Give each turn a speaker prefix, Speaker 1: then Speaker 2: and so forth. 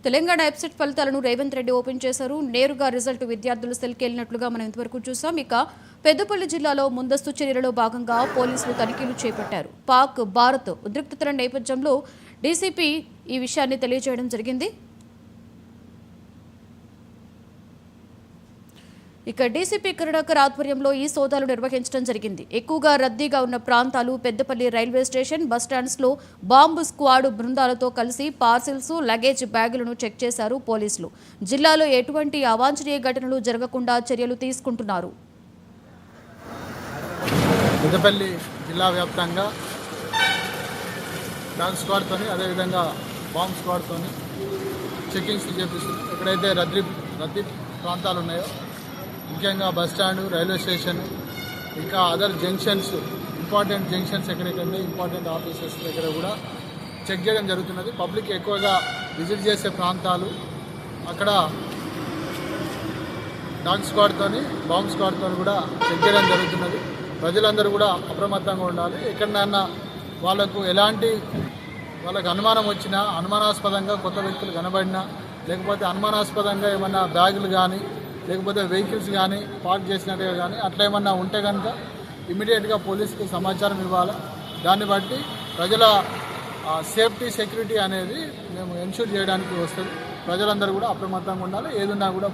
Speaker 1: Telangana website ఫలితాలను Revanth Reddy open చేశారు. నేరుగా రిజల్ట్ విద్యార్థుల సెల్కి వెళ్ళినట్లుగా మనం ఇంతవరకు చూసాం. ఇక పెద్దపల్లి జిల్లాలో ముందస్తు చర్యలలో భాగంగా పోలీసులు తనిఖీలు చేపట్టారు. పాక్ భారత్ ఉద్రిక్తతల నేపథ్యంలో డీసీపీ ఈ విషయాన్ని తెలియజేయడం జరిగింది. ఇక డీసీపీ కరుణాకర్ ఆధ్వర్యంలో ఈ సోదాలు నిర్వహించడం జరిగింది. ఎక్కువగా రద్దీగా ఉన్న ప్రాంతాలు పెద్దపల్లి రైల్వే స్టేషన్, బస్టాండ్స్లో బాంబు స్క్వాడ్ బృందాలతో కలిసి పార్సిల్స్, లగేజ్ బ్యాగులను చెక్ చేశారు పోలీసులు. జిల్లాలో ఎటువంటి అవాంఛనీయ ఘటనలు జరగకుండా చర్యలు తీసుకుంటున్నారు.
Speaker 2: పెద్దపల్లి జిల్లా వ్యాప్తంగా డాగ్ స్క్వాడ్తో అదేవిధంగా బాంబ్ స్క్వాడ్తో చెకింగ్స్ చేపిస్తున్నాం. ఎక్కడైతే రద్దీ ప్రాంతాలు ఉన్నాయో ముఖ్యంగా బస్టాండ్, రైల్వే స్టేషన్, ఇంకా అదర్ జంక్షన్స్, ఇంపార్టెంట్ జంక్షన్స్ ఎక్కడెక్కడ ఇంపార్టెంట్ ఆఫీసెస్ దగ్గర కూడా చెక్ చేయడం జరుగుతున్నది. పబ్లిక్ ఎక్కువగా విజిట్ చేసే ప్రాంతాలు అక్కడ డాగ్ స్క్వాడ్తో బాంబ్ స్క్వాడ్తో కూడా చెక్ చేయడం జరుగుతున్నది. ప్రజలందరూ కూడా అప్రమత్తంగా ఉండాలి. ఎక్కడైనా వాళ్ళకు అనుమానం వచ్చినా, అనుమానాస్పదంగా కొత్త వ్యక్తులు కనబడినా, లేకపోతే అనుమానాస్పదంగా ఏమన్నా బ్యాగులు కానీ లేకపోతే వెహికల్స్ కానీ పార్క్ చేసినట్టుగా కానీ అట్లా ఏమన్నా ఉంటే కనుక ఇమీడియట్గా పోలీసుకి సమాచారం ఇవ్వాలి. దాన్ని బట్టి ప్రజల సేఫ్టీ, సెక్యూరిటీ అనేది మేము ఎన్ష్యూర్ చేయడానికి వస్తుంది. ప్రజలందరూ కూడా అప్రమత్తంగా ఉండాలి. ఏదున్నా కూడా